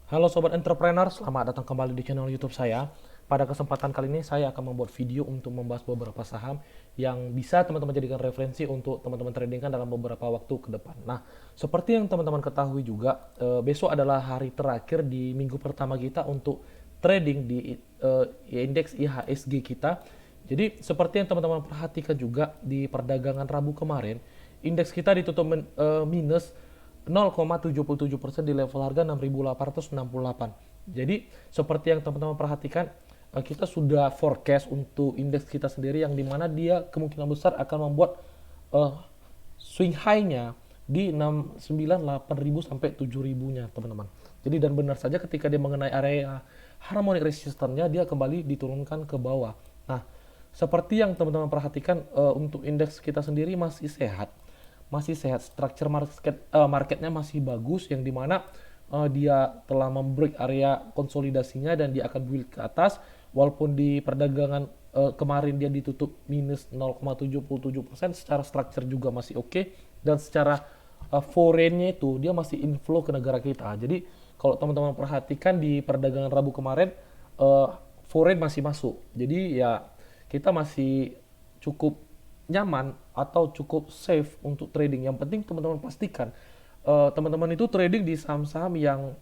Halo Sobat Entrepreneur, selamat datang kembali di channel YouTube saya. Pada kesempatan kali ini saya akan membuat video untuk membahas beberapa saham yang bisa teman-teman jadikan referensi untuk teman-teman tradingkan dalam beberapa waktu ke depan. Nah, seperti yang teman-teman ketahui juga, besok adalah hari terakhir di minggu pertama kita untuk trading di indeks IHSG kita. Jadi, seperti yang teman-teman perhatikan juga di perdagangan Rabu kemarin, indeks kita ditutup minus 0,77% di level harga 6.868. Jadi seperti yang teman-teman perhatikan, kita sudah forecast untuk indeks kita sendiri yang dimana dia kemungkinan besar akan membuat swing high-nya di 698.000 sampai 7.000-nya teman-teman. Jadi dan benar saja ketika dia mengenai area harmonic resistance-nya dia kembali diturunkan ke bawah. Nah, seperti yang teman-teman perhatikan, untuk indeks kita sendiri masih sehat, structure marketnya masih bagus, yang dimana dia telah membreak area konsolidasinya dan dia akan build ke atas, walaupun di perdagangan kemarin dia ditutup minus 0,77%, secara structure juga masih oke, dan secara foreignnya itu dia masih inflow ke negara kita. Jadi kalau teman-teman perhatikan di perdagangan Rabu kemarin, foreign masih masuk, jadi ya kita masih cukup nyaman atau cukup safe untuk trading. Yang penting teman-teman pastikan teman-teman itu trading di saham-saham yang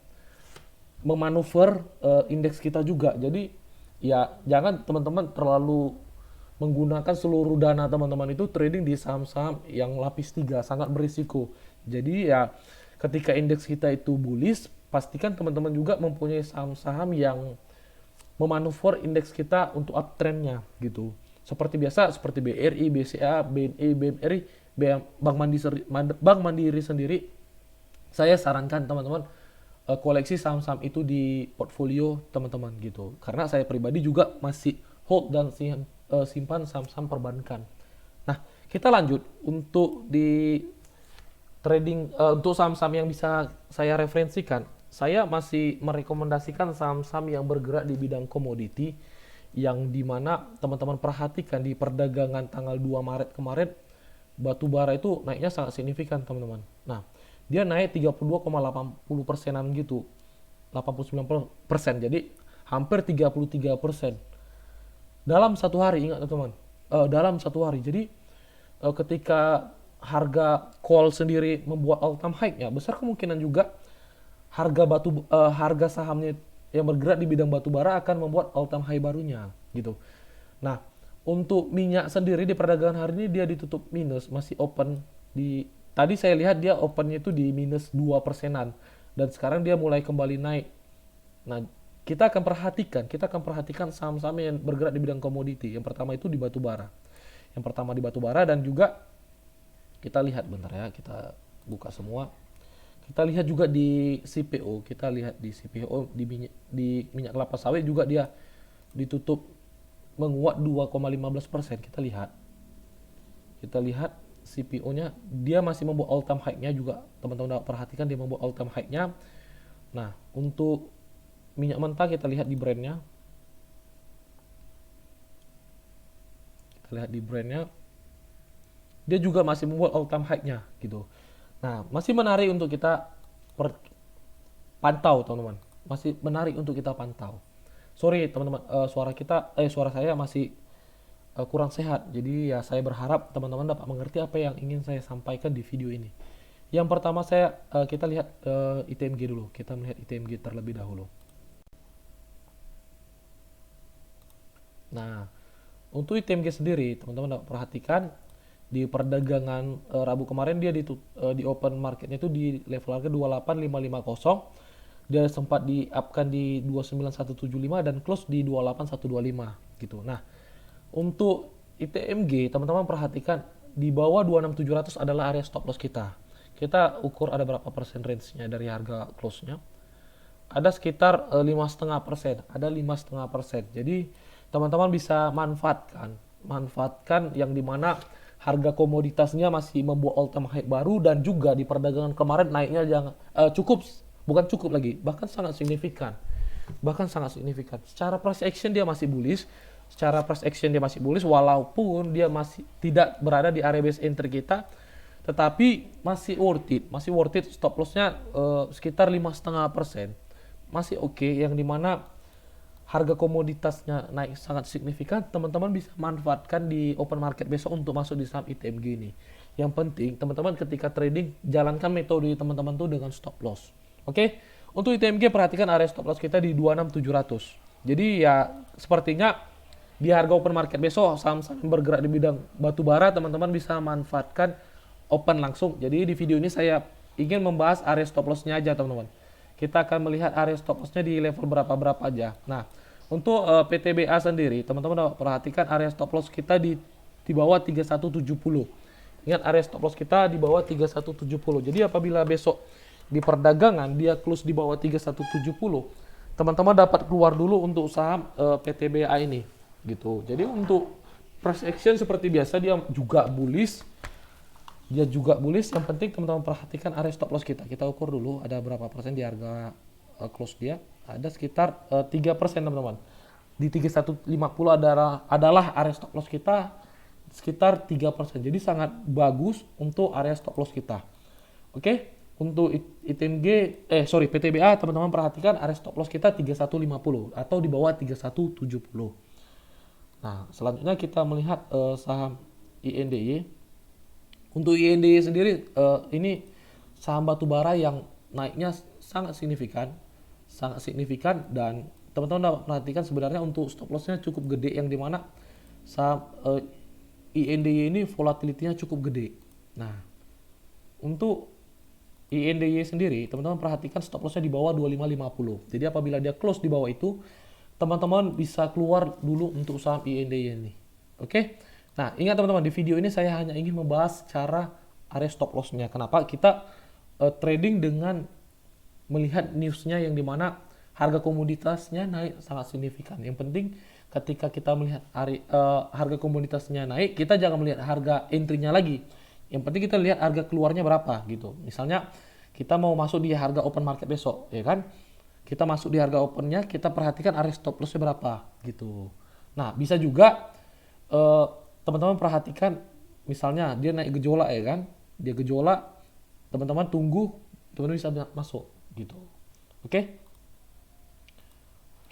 memanuver indeks kita juga. Jadi ya jangan teman-teman terlalu menggunakan seluruh dana teman-teman itu trading di saham-saham yang lapis 3, sangat berisiko. Jadi ya ketika indeks kita itu bullish, pastikan teman-teman juga mempunyai saham-saham yang memanuver indeks kita untuk uptrendnya gitu. Seperti biasa, seperti BRI, BCA, BNI, BMRI, Bank Mandiri sendiri, saya sarankan teman-teman koleksi saham-saham itu di portfolio teman-teman gitu. Karena saya pribadi juga masih hold dan simpan saham-saham perbankan. Nah, kita lanjut untuk di trading, untuk saham-saham yang bisa saya referensikan. Saya masih merekomendasikan saham-saham yang bergerak di bidang komoditi, yang dimana teman-teman perhatikan di perdagangan tanggal 2 Maret kemarin, batu bara itu naiknya sangat signifikan teman-teman. Nah, dia naik 32,80 persenan gitu, 89%, jadi hampir 33% dalam satu hari. Ingat teman-teman, dalam satu hari. Jadi ketika harga call sendiri membuat all time high-nya, besar kemungkinan juga harga sahamnya yang bergerak di bidang batu bara akan membuat all time high barunya gitu. Nah, untuk minyak sendiri di perdagangan hari ini dia ditutup minus, masih open di, tadi saya lihat dia opennya itu di minus 2 persenan, dan sekarang dia mulai kembali naik. Nah, kita akan perhatikan saham-saham yang bergerak di bidang komoditi. Yang pertama itu di batu bara. Yang pertama di batu bara, dan juga kita lihat bentar ya, kita buka semua. Kita lihat juga di CPO, di minyak kelapa sawit juga dia ditutup menguat 2,15%. Kita lihat CPO-nya dia masih membuat all time high-nya juga. Teman-teman dapat perhatikan dia membuat all time high-nya. Nah, untuk minyak mentah kita lihat di brandnya. Kita lihat di brandnya, dia juga masih membuat all time high-nya gitu. Nah, masih menarik untuk kita pantau teman-teman. Masih menarik untuk kita pantau. Sorry teman-teman, suara saya masih kurang sehat. Jadi ya saya berharap teman-teman dapat mengerti apa yang ingin saya sampaikan di video ini. Yang pertama kita lihat ITMG dulu. Kita melihat ITMG terlebih dahulu. Nah, untuk ITMG sendiri, teman-teman dapat perhatikan di perdagangan Rabu kemarin dia di open marketnya itu di level harga 28550. Dia sempat di-upkan di 29175 dan close di 28125 gitu. Nah, untuk ITMG teman-teman perhatikan di bawah 26700 adalah area stop loss kita. Kita ukur ada berapa persen range-nya dari harga close-nya. Ada sekitar 5,5%, ada 5,5%. Jadi teman-teman bisa manfaatkan yang dimana harga komoditasnya masih membuat all time high baru, dan juga di perdagangan kemarin naiknya bukan cukup lagi, bahkan sangat signifikan. Secara price action dia masih bullish. Walaupun dia masih tidak berada di area base entry kita, tetapi masih worth it. Stop lossnya sekitar 5,5%. masih oke, yang dimana harga komoditasnya naik sangat signifikan, teman-teman bisa manfaatkan di open market besok untuk masuk di saham ITMG ini. Yang penting teman-teman ketika trading jalankan metode teman-teman tuh dengan stop loss. Oke, untuk ITMG perhatikan area stop loss kita di 26700. Jadi ya sepertinya di harga open market besok saham-saham yang bergerak di bidang batu bara teman-teman bisa manfaatkan open langsung. Jadi di video ini saya ingin membahas area stop loss-nya aja teman-teman. Kita akan melihat area stop loss-nya di level berapa-berapa aja. Nah, untuk PTBA sendiri, teman-teman perhatikan area stop loss kita di bawah 3170. Ingat area stop loss kita di bawah 3170. Jadi apabila besok di perdagangan dia close di bawah 3170, teman-teman dapat keluar dulu untuk saham PTBA ini gitu. Jadi untuk price action seperti biasa dia juga bullish. Yang penting teman-teman perhatikan area stop loss kita. Kita ukur dulu ada berapa persen di harga close dia. Ada sekitar 3% teman-teman. Di 3150 adalah area stop loss kita sekitar 3%. Jadi sangat bagus untuk area stop loss kita. Oke, untuk PTBA teman-teman perhatikan area stop loss kita 3150 atau di bawah 3170. Nah, selanjutnya kita melihat saham INDY. Untuk INDY sendiri ini saham batubara yang naiknya sangat signifikan dan teman-teman dapat perhatikan sebenarnya untuk stop loss-nya cukup gede, yang dimana saham INDY ini volatility-nya cukup gede. Nah, untuk INDY sendiri teman-teman perhatikan stop loss-nya di bawah 2550. Jadi apabila dia close di bawah itu, teman-teman bisa keluar dulu untuk saham INDY ini. Oke? Nah, ingat teman-teman, di video ini saya hanya ingin membahas cara area stop loss-nya. Kenapa? Kita trading dengan melihat news-nya yang dimana harga komoditasnya naik sangat signifikan. Yang penting ketika kita melihat harga komoditasnya naik, kita jangan melihat harga entry-nya lagi. Yang penting kita lihat harga keluarnya berapa gitu. Misalnya kita mau masuk di harga open market besok, ya kan? Kita masuk di harga opennya, kita perhatikan area stop loss-nya berapa gitu. Nah, bisa juga teman-teman perhatikan misalnya dia naik gejolak, ya kan? Dia gejolak, teman-teman tunggu, teman-teman bisa masuk gitu. Oke?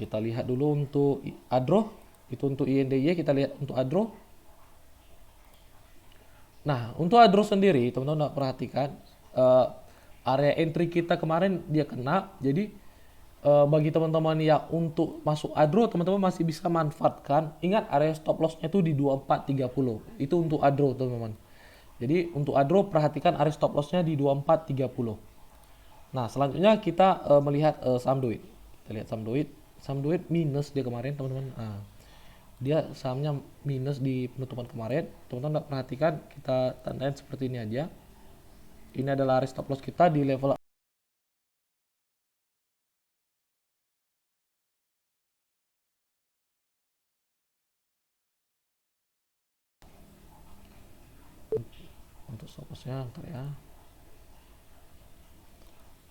Kita lihat dulu untuk ADRO, itu untuk INDY, kita lihat untuk ADRO. Nah, untuk ADRO sendiri, teman-teman perhatikan area entry kita kemarin dia kena. Jadi bagi teman-teman yang untuk masuk ADRO, teman-teman masih bisa manfaatkan. Ingat area stop loss-nya itu di 2430. Itu untuk ADRO, teman-teman. Jadi untuk ADRO perhatikan area stop loss-nya di 2430. Nah, selanjutnya kita melihat saham Doit. Kita lihat saham Doit. Saham Doit minus dia kemarin, teman-teman. Nah, dia sahamnya minus di penutupan kemarin. Teman-teman perhatikan, kita tandain seperti ini aja. Ini adalah area stop loss kita di level untuk stop lossnya, ntar ya.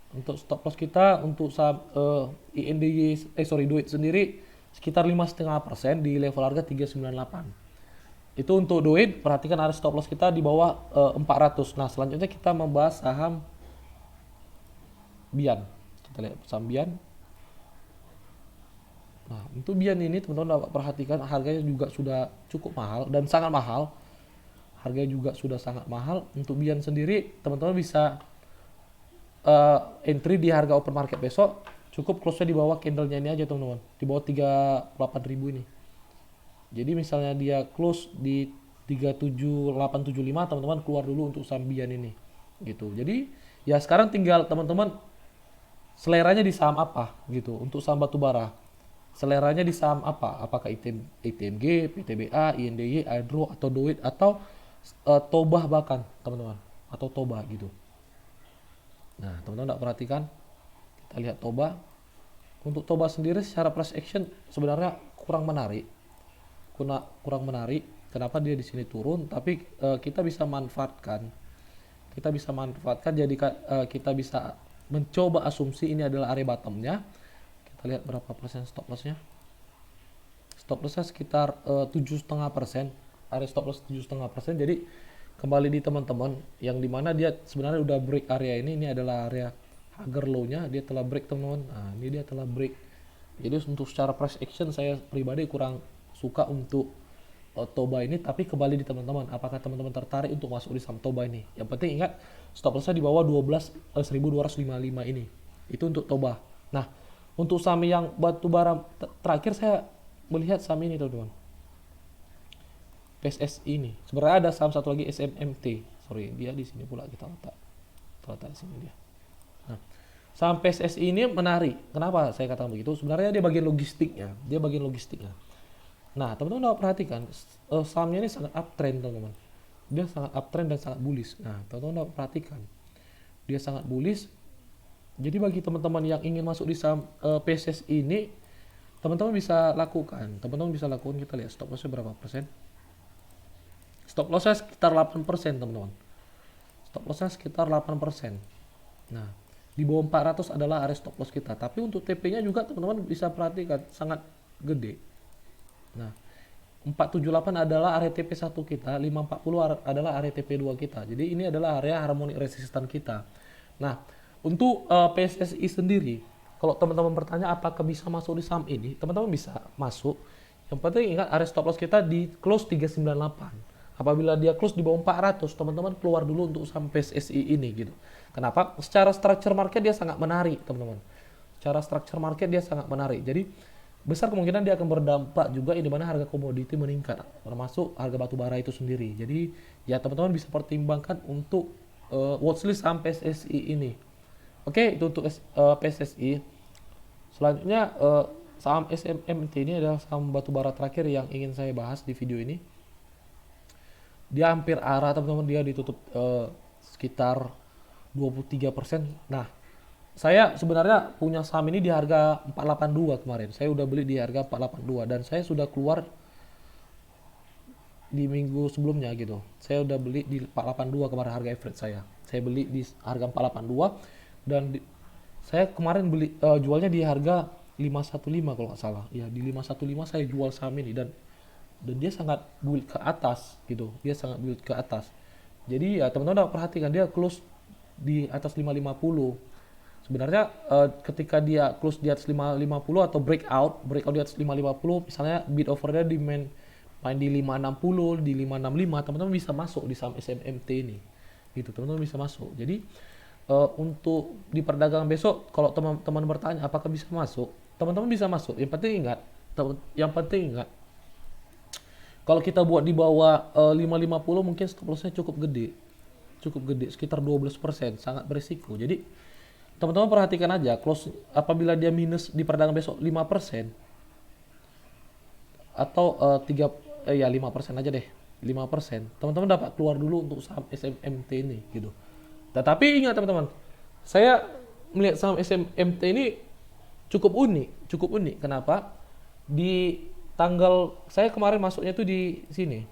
Untuk stop loss kita untuk saham INDY Doit sendiri sekitar 5,5% di level harga 398. Itu untuk Doit, perhatikan area stop loss kita di bawah 400. Nah, selanjutnya kita membahas saham Bian. Kita lihat saham Bian. Nah, untuk Bian ini teman-teman dapat perhatikan harganya juga sudah cukup mahal dan sangat mahal. Harganya juga sudah sangat mahal. Untuk Bian sendiri teman-teman bisa entry di harga open market besok, cukup close-nya di bawah candle-nya ini aja teman-teman, di bawah 38.000 ini. Jadi misalnya dia close di 37875, teman-teman keluar dulu untuk saham Bian ini gitu. Jadi ya sekarang tinggal teman-teman seleranya di saham apa gitu. Untuk saham batubara seleranya di saham apa, apakah ITMG, PTBA, INDY, ADRO atau Doit atau Tobah bahkan teman-teman, atau Toba gitu. Nah, teman-teman tidak perhatikan, kita lihat Toba. Untuk Toba sendiri secara price action sebenarnya kurang menarik. Kenapa dia di sini turun? Tapi kita bisa manfaatkan. Jadi kita bisa mencoba asumsi ini adalah area bottomnya. Kita lihat berapa persen stop lossnya. Stop lossnya sekitar 7,5%. Area stop loss 7,5%. Jadi kembali di teman-teman yang dimana dia sebenarnya udah break area ini adalah area agar low-nya dia telah break teman-teman. Nah, ini dia telah break. Jadi untuk secara price action saya pribadi kurang suka untuk Toba ini, tapi kembali di teman-teman, apakah teman-teman tertarik untuk masuk di saham Toba ini. Yang penting ingat stop lossnya di bawah 12.255 ini. Itu untuk Toba. Nah, untuk saham yang batu bara terakhir saya melihat saham ini teman-teman, PSSI ini. Sebenarnya ada saham satu lagi SMMT. Sorry, dia di sini pula kita letak di sini dia. Nah, saham PSSI ini menarik. Kenapa saya katakan begitu? Sebenarnya dia bagian logistiknya. Nah, teman-teman dapat perhatikan sahamnya ini sangat uptrend teman-teman. Dia sangat uptrend dan sangat bullish. Nah, teman-teman dapat perhatikan. Dia sangat bullish. Jadi bagi teman-teman yang ingin masuk di saham PSSI ini, teman-teman bisa lakukan. Kita lihat stop lossnya berapa persen. Stop lossnya sekitar 8% teman-teman. Stop lossnya sekitar 8%. Nah, di bawah 400 adalah area stop loss kita. Tapi untuk TP-nya juga teman-teman bisa perhatikan sangat gede. Nah, 478 adalah area TP1 kita, 540 adalah area TP2 kita. Jadi ini adalah area harmonic resistance kita. Nah, untuk PSSI sendiri, kalau teman-teman bertanya apakah bisa masuk di saham ini, teman-teman bisa masuk. Yang penting ingat area stop loss kita di close 398. Apabila dia close di bawah 400, teman-teman keluar dulu untuk saham PSSI ini gitu. Kenapa? Secara structure market dia sangat menarik, teman-teman. Secara structure market dia sangat menarik. Jadi besar kemungkinan dia akan berdampak juga di mana harga komoditi meningkat, termasuk harga batu bara itu sendiri. Jadi ya teman-teman bisa pertimbangkan untuk watchlist saham PSSI ini. Oke, itu untuk PSSI. Selanjutnya saham SMMT ini adalah saham batu bara terakhir yang ingin saya bahas di video ini. Dia hampir arah teman-teman, dia ditutup sekitar 23%. Nah, saya sebenarnya punya saham ini di harga 482 kemarin. Saya udah beli di harga 482 dan saya sudah keluar di minggu sebelumnya gitu. Saya udah beli di 482 kemarin harga average saya. Saya beli di harga 482 dan saya kemarin beli jualnya di harga 515 kalau nggak salah. Ya, di 515 saya jual saham ini dan dia sangat build ke atas gitu. Jadi ya teman-teman dapat perhatikan dia close di atas 550. Sebenarnya ketika dia close di atas 550 atau breakout di atas 550, misalnya bid overnya di main di 560, di 565, teman-teman bisa masuk di saham SMMT ini. Gitu, teman-teman bisa masuk. Jadi untuk di perdagangan besok kalau teman-teman bertanya apakah bisa masuk, teman-teman bisa masuk. Yang penting ingat kalau kita buat di bawah 550 mungkin stop lossnya cukup gede sekitar 12%, sangat berisiko. Jadi teman-teman perhatikan aja close apabila dia minus di perdagangan besok 5% atau 5% aja deh, 5%. Teman-teman dapat keluar dulu untuk saham SMMT ini gitu. Tetapi ingat teman-teman, saya melihat saham SMMT ini cukup unik. Kenapa? Di tanggal saya kemarin masuknya tuh di sini.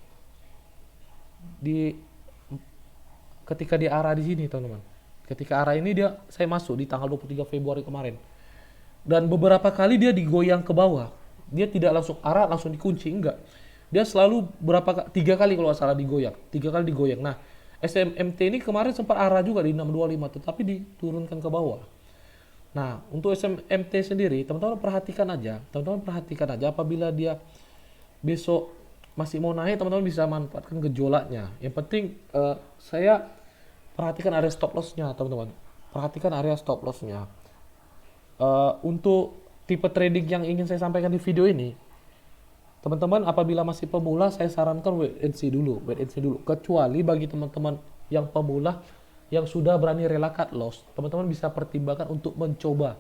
Ketika di arah di sini, teman-teman. Ketika arah ini saya masuk di tanggal 23 Februari kemarin. Dan beberapa kali dia digoyang ke bawah. Dia tidak langsung arah langsung dikunci, enggak. Dia selalu 3 kali kalau nggak salah digoyang. 3 kali digoyang. Nah, SMMT ini kemarin sempat arah juga di 625 tetapi diturunkan ke bawah. Nah, untuk SMMT sendiri, teman-teman perhatikan aja apabila dia besok masih mau naik, teman-teman bisa manfaatkan gejolaknya. Yang penting saya perhatikan area stop loss-nya, teman-teman. Untuk tipe trading yang ingin saya sampaikan di video ini, teman-teman apabila masih pemula, saya sarankan wait and see dulu. Kecuali bagi teman-teman yang pemula yang sudah berani rela cut loss, teman-teman bisa pertimbangkan untuk mencoba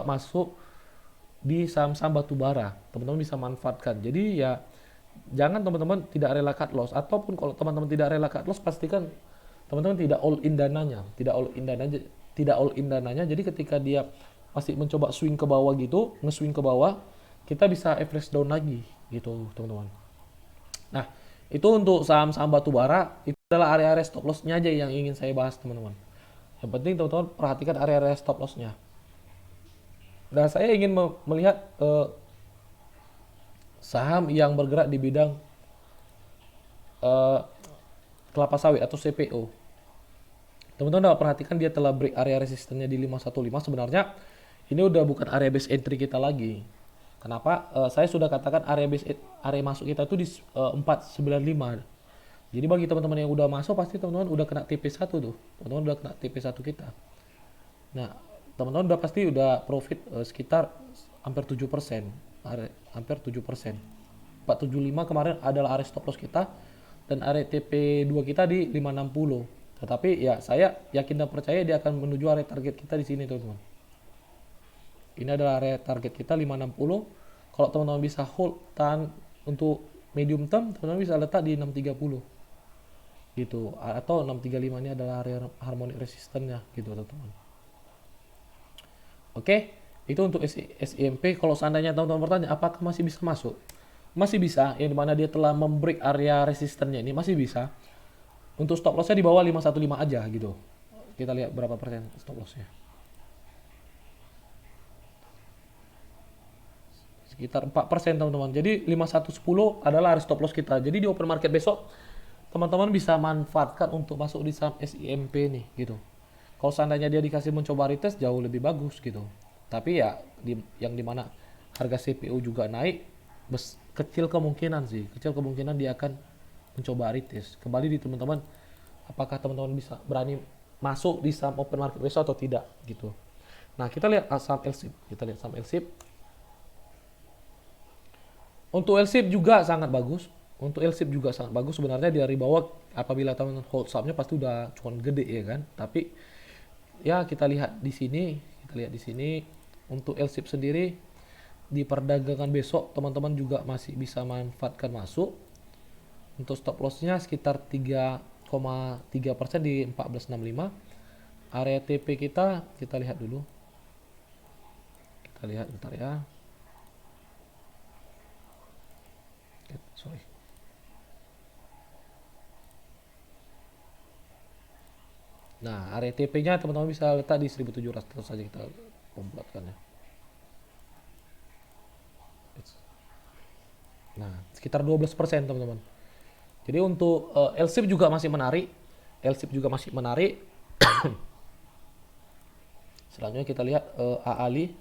masuk di saham-saham batu bara. Teman-teman bisa manfaatkan. Jadi ya jangan teman-teman tidak rela cut loss, ataupun kalau teman-teman tidak rela cut loss, pastikan teman-teman tidak all in dananya. Jadi ketika dia masih mencoba swing ke bawah gitu, nge-swing ke bawah, kita bisa average down lagi gitu, teman-teman. Nah, itu untuk saham-saham batu bara, itu adalah area-area stop loss-nya aja yang ingin saya bahas, teman-teman. Yang penting teman-teman perhatikan area-area stop loss-nya. Dan saya ingin melihat saham yang bergerak di bidang kelapa sawit atau CPO. Teman-teman dapat perhatikan dia telah break area resistennya di 515. Sebenarnya ini udah bukan area base entry kita lagi. Kenapa? Saya sudah katakan area masuk kita itu di 495. Jadi bagi teman-teman yang udah masuk pasti teman-teman udah kena TP1 tuh. Teman-teman udah kena TP1 kita. Nah, teman-teman udah pasti udah profit sekitar hampir 7%. Hampir 7%. 475 kemarin adalah area stop loss kita dan area TP2 kita di 560. Tetapi ya saya yakin dan percaya dia akan menuju area target kita di sini teman-teman. Ini adalah area target kita 560. Kalau teman-teman bisa hold tahan untuk medium term, teman-teman bisa letak di 630. Gitu. Atau 635 ini adalah area harmonic resistance-nya gitu teman-teman. Oke, itu untuk SIMP. Kalau seandainya teman-teman bertanya apakah masih bisa masuk? Masih bisa, yang dimana dia telah membreak area resistennya ini masih bisa. Untuk stop lossnya di bawah 515 aja gitu. Kita lihat berapa persen stop lossnya. Sekitar 4% teman-teman. Jadi 5110 adalah area stop loss kita. Jadi di open market besok teman-teman bisa manfaatkan untuk masuk di saham SIMP nih gitu. Kalau seandainya dia dikasih mencoba retest jauh lebih bagus gitu. Tapi ya yang dimana harga CPU juga naik, kecil kemungkinan dia akan mencoba retest. Kembali di teman-teman, apakah teman-teman bisa berani masuk di saham open market besok atau tidak gitu. Nah kita lihat saham LSIP. Untuk LSIP juga sangat bagus. Sebenarnya dari bawah apabila teman-teman hold sahamnya pasti udah cuan gede ya kan. Tapi ya kita lihat di sini untuk LSIP sendiri di perdagangan besok teman-teman juga masih bisa manfaatkan masuk. Untuk stop lossnya sekitar 3,3% di 1465. Area TP kita lihat dulu. Kita lihat bentar ya. Sorry. Nah, area TP-nya teman-teman bisa letak di 1700 saja kita buatkan ya. Nah, sekitar 12% teman-teman. Jadi untuk LSIP juga masih menarik. Selanjutnya kita lihat AALI.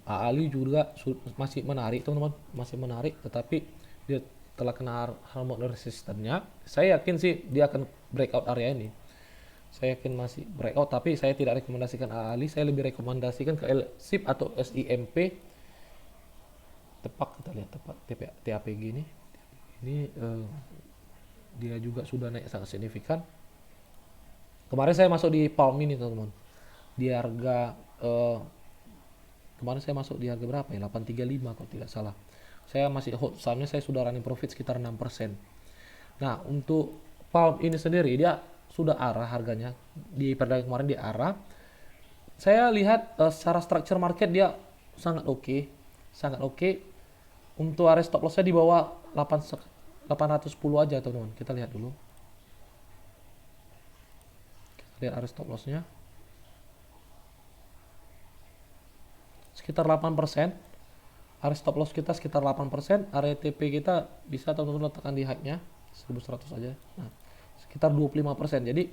AALI juga masih menarik teman-teman, tetapi dia telah kena harmonic resistance-nya. Saya yakin sih dia akan breakout area ini. Saya yakin masih breakout, tapi saya tidak rekomendasikan AALI, saya lebih rekomendasikan ke LSIP atau SIMP. Kita lihat TAPG ini. Dia juga sudah naik sangat signifikan. Kemarin saya masuk di Palm ini teman-teman. Di harga kemarin saya masuk di harga berapa ya? 835 kalau tidak salah. Saya masih hold sahamnya, saya sudah running profit sekitar 6%. Nah, untuk Palm ini sendiri dia sudah arah harganya. Di perdagangan kemarin dia arah. Saya lihat secara structure market dia sangat oke. Untuk area stop loss-nya di bawah 810 aja, teman-teman. Kita lihat dulu. Kita lihat area stop loss-nya. Sekitar 8%. Area stop loss kita sekitar 8%. Area TP kita bisa teman-teman letakkan di high-nya 1100 aja. Nah, sekitar 25%. Jadi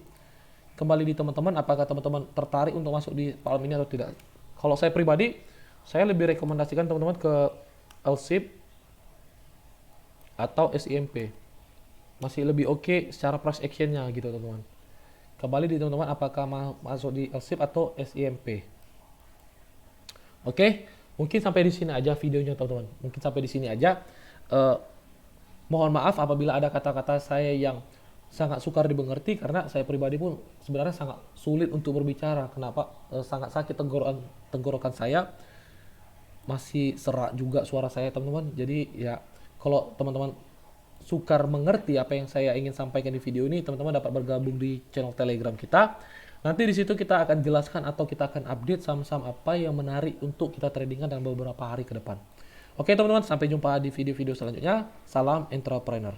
kembali di teman-teman, apakah teman-teman tertarik untuk masuk di Palm ini atau tidak. Kalau saya pribadi, saya lebih rekomendasikan teman-teman ke LSIP atau SIMP. Masih lebih oke secara price action-nya gitu teman-teman. Kembali di teman-teman, apakah masuk di LSIP atau SIMP. Oke, mungkin sampai di sini aja videonya teman-teman. Mohon maaf apabila ada kata-kata saya yang sangat sukar dimengerti, karena saya pribadi pun sebenarnya sangat sulit untuk berbicara. Kenapa? Sangat sakit tenggorokan saya, masih serak juga suara saya teman-teman. Jadi ya kalau teman-teman sukar mengerti apa yang saya ingin sampaikan di video ini, teman-teman dapat bergabung di channel Telegram kita. Nanti di situ kita akan jelaskan atau kita akan update saham-saham apa yang menarik untuk kita tradingkan dalam beberapa hari ke depan. Oke teman-teman, sampai jumpa di video-video selanjutnya. Salam entrepreneur.